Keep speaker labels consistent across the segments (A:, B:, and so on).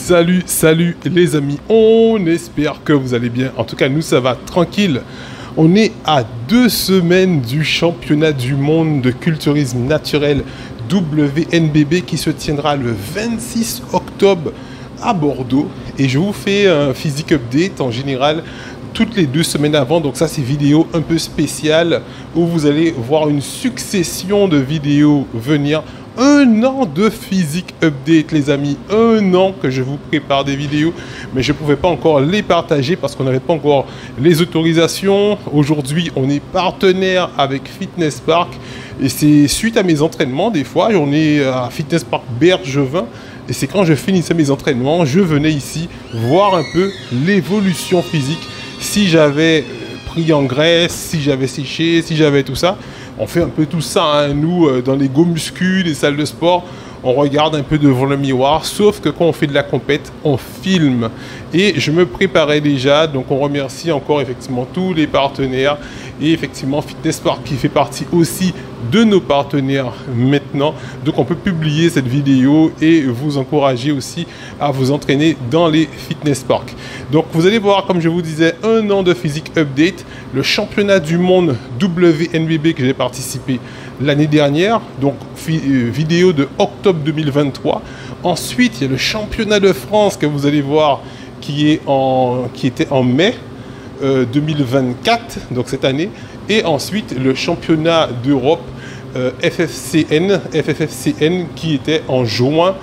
A: Salut les amis, on espère que vous allez bien. En tout cas, nous ça va tranquille. On est à 2 semaines du championnat du monde de culturisme naturel WNBB qui se tiendra le 26 octobre à Bordeaux. Et je vous fais un physique update en général toutes les 2 semaines avant. Donc ça, c'est vidéo un peu spéciale où vous allez voir une succession de vidéos venir. 1 an de physique update, les amis. 1 an que je vous prépare des vidéos, mais je ne pouvais pas encore les partager parce qu'on n'avait pas encore les autorisations. Aujourd'hui, on est partenaire avec Fitness Park et c'est suite à mes entraînements. Des fois, on est à Fitness Park Bergevin et c'est quand je finissais mes entraînements, je venais ici voir un peu l'évolution physique. Si j'avais pris en graisse, si j'avais séché, si j'avais tout ça. On fait un peu tout ça, hein. Nous, dans les go muscu, les salles de sport, on regarde un peu devant le miroir, sauf que quand on fait de la compète, on filme. Et je me préparais déjà, donc on remercie encore effectivement tous les partenaires et effectivement Fitness Park qui fait partie aussi de nos partenaires maintenant. Donc on peut publier cette vidéo et vous encourager aussi à vous entraîner dans les Fitness Park. Donc vous allez voir, comme je vous disais, 1 an de physique update, le championnat du monde WNBB que j'ai participé l'année dernière, donc vidéo de octobre 2023. Ensuite, il y a le championnat de France que vous allez voir qui était en mai 2024, donc cette année. Et ensuite, le championnat d'Europe FFCN qui était en juin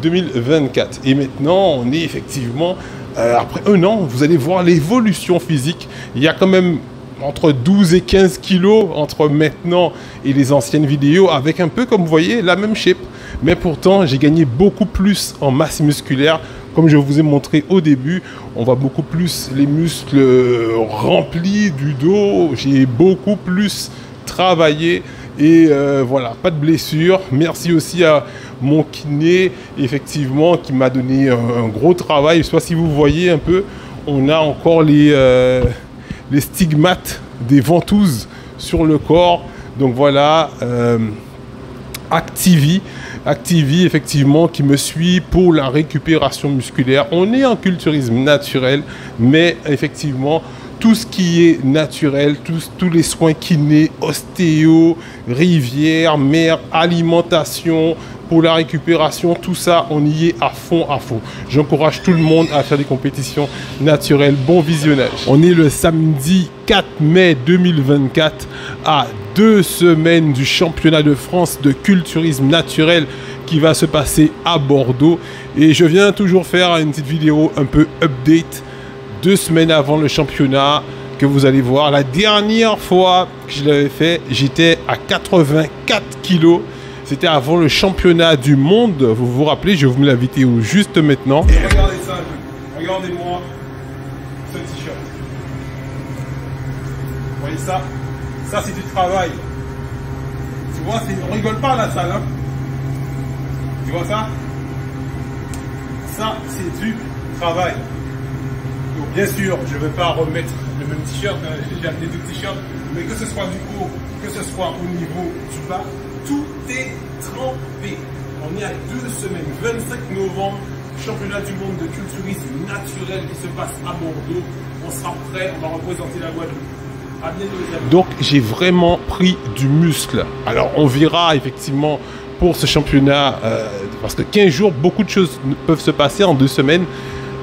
A: 2024. Et maintenant, on est effectivement, après 1 an, vous allez voir l'évolution physique. Il y a quand même entre 12 et 15 kilos entre maintenant et les anciennes vidéos, avec un peu, comme vous voyez, la même shape. Mais pourtant, j'ai gagné beaucoup plus en masse musculaire. Comme je vous ai montré au début, on voit beaucoup plus les muscles remplis du dos. J'ai beaucoup plus travaillé et voilà, pas de blessure. Merci aussi à mon kiné, effectivement, qui m'a donné un gros travail. Je sais pas si vous voyez un peu, on a encore les stigmates des ventouses sur le corps. Donc voilà, Activie effectivement qui me suit pour la récupération musculaire. On est en culturisme naturel, mais effectivement tout ce qui est naturel, tous les soins kinés, ostéo, rivière, mer, alimentation, pour la récupération, tout ça, on y est à fond. J'encourage tout le monde à faire des compétitions naturelles. Bon visionnage. On est le samedi 4 mai 2024 à 2 semaines du championnat de France de culturisme naturel qui va se passer à Bordeaux. Et je viens toujours faire une petite vidéo un peu update 2 semaines avant le championnat que vous allez voir. La dernière fois que je l'avais fait, j'étais à 84 kilos. C'était avant le championnat du monde. Vous vous rappelez, je vous mets la vidéo juste maintenant. Et regardez ça, regardez-moi ce t-shirt. Vous voyez ça? Ça, c'est du travail. Tu vois, on rigole pas à la salle. Hein? Tu vois ça? Ça, c'est du travail. Donc, bien sûr, je ne vais pas remettre le même t-shirt. Hein? J'ai amené 2 t-shirts. Mais que ce soit du haut, que ce soit au niveau du bas, tout est trempé. On est à 2 semaines, 25 novembre, championnat du monde de culturisme naturel qui se passe à Bordeaux. On sera prêt, on va représenter la Guadeloupe. À bientôt, les amis. Donc j'ai vraiment pris du muscle. Alors on verra effectivement pour ce championnat, parce que 15 jours, beaucoup de choses peuvent se passer en 2 semaines.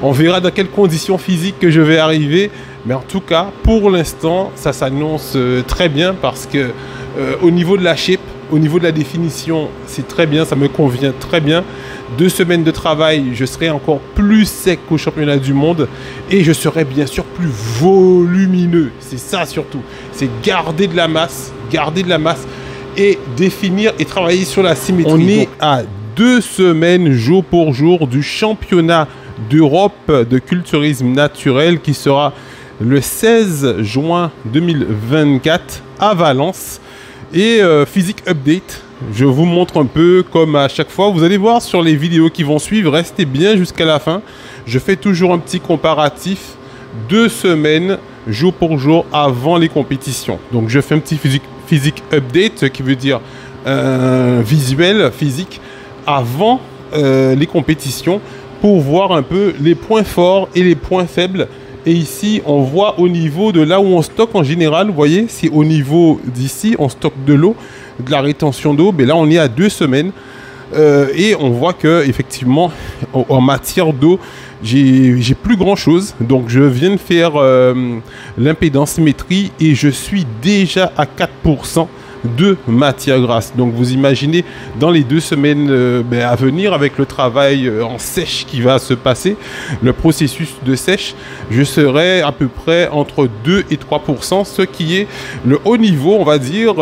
A: On verra dans quelles conditions physiques que je vais arriver. Mais en tout cas, pour l'instant, ça s'annonce très bien parce que au niveau de la shape, au niveau de la définition, c'est très bien, ça me convient très bien. 2 semaines de travail, je serai encore plus sec qu'au championnat du monde et je serai bien sûr plus volumineux. C'est ça surtout, c'est garder de la masse et définir et travailler sur la symétrie. On est à 2 semaines jour pour jour du championnat d'Europe de culturisme naturel qui sera le 16 juin 2024 à Valence. Et physique update, je vous montre un peu comme à chaque fois. Vous allez voir sur les vidéos qui vont suivre, restez bien jusqu'à la fin. Je fais toujours un petit comparatif 2 semaines, jour pour jour, avant les compétitions. Donc je fais un petit physique update, ce qui veut dire visuel, physique, avant les compétitions pour voir un peu les points forts et les points faibles. Et ici, on voit au niveau de là où on stocke en général, vous voyez, c'est au niveau d'ici, on stocke de l'eau, de la rétention d'eau. Mais là, on est à 2 semaines. Et on voit que effectivement, en matière d'eau, j'ai plus grand chose. Donc, je viens de faire l'impédance-métrie et je suis déjà à 4% de matière grasse. Donc vous imaginez dans les 2 semaines à venir, avec le travail en sèche qui va se passer, le processus de sèche, je serai à peu près entre 2 et 3%, ce qui est le haut niveau, on va dire,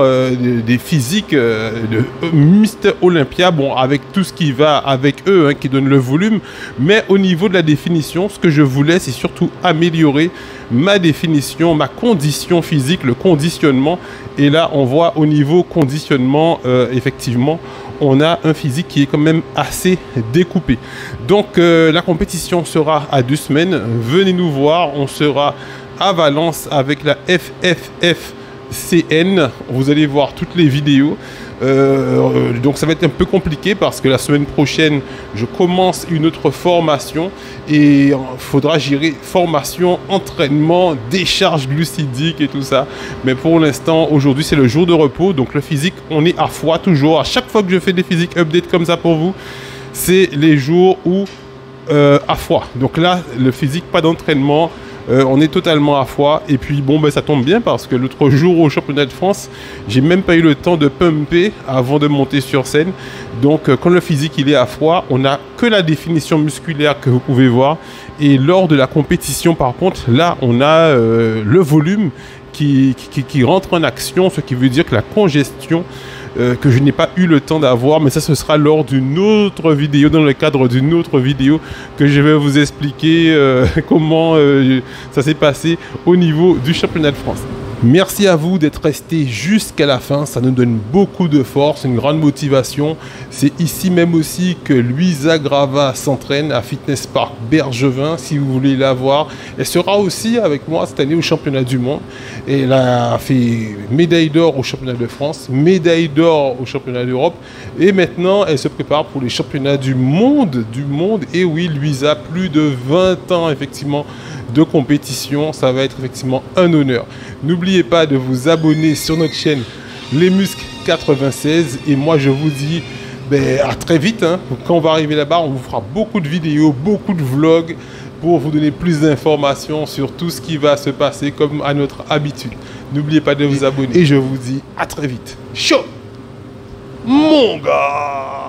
A: des physiques de Mister Olympia, bon, avec tout ce qui va avec eux, hein, qui donne le volume, mais au niveau de la définition, ce que je voulais, c'est surtout améliorer ma définition, ma condition physique, le conditionnement. Et là, on voit au niveau conditionnement, effectivement, on a un physique qui est quand même assez découpé. Donc, la compétition sera à 2 semaines. Venez nous voir. On sera à Valence avec la FFFCN. Vous allez voir toutes les vidéos. Donc ça va être un peu compliqué parce que la semaine prochaine je commence une autre formation et il faudra gérer formation, entraînement, décharge glucidique et tout ça. Mais pour l'instant, aujourd'hui c'est le jour de repos, donc le physique on est à froid toujours. À chaque fois que je fais des physiques update comme ça pour vous, c'est les jours où à froid. Donc là le physique, pas d'entraînement. On est totalement à froid et puis bon ça tombe bien parce que l'autre jour au championnat de France j'ai même pas eu le temps de pumper avant de monter sur scène. Donc quand le physique il est à froid, on n'a que la définition musculaire que vous pouvez voir, et lors de la compétition par contre là on a le volume qui rentre en action, ce qui veut dire que la congestion que je n'ai pas eu le temps d'avoir, mais ça ce sera lors d'une autre vidéo, dans le cadre d'une autre vidéo que je vais vous expliquer comment ça s'est passé au niveau du championnat de France. Merci à vous d'être resté jusqu'à la fin, ça nous donne beaucoup de force, une grande motivation. C'est ici même aussi que Louisa Grava s'entraîne à Fitness Park Bergevin, si vous voulez la voir. Elle sera aussi avec moi cette année au championnat du monde. Et elle a fait médaille d'or au championnat de France, médaille d'or au championnat d'Europe. Et maintenant, elle se prépare pour les championnats du monde. Et oui, Louisa, plus de 20 ans effectivement de compétition, ça va être effectivement un honneur. N'oubliez pas de vous abonner sur notre chaîne Les Muscles 96 et moi je vous dis à très vite, hein. Quand on va arriver là-bas, on vous fera beaucoup de vidéos, beaucoup de vlogs pour vous donner plus d'informations sur tout ce qui va se passer comme à notre habitude. N'oubliez pas de vous abonner et je vous dis à très vite. Ciao mon gars.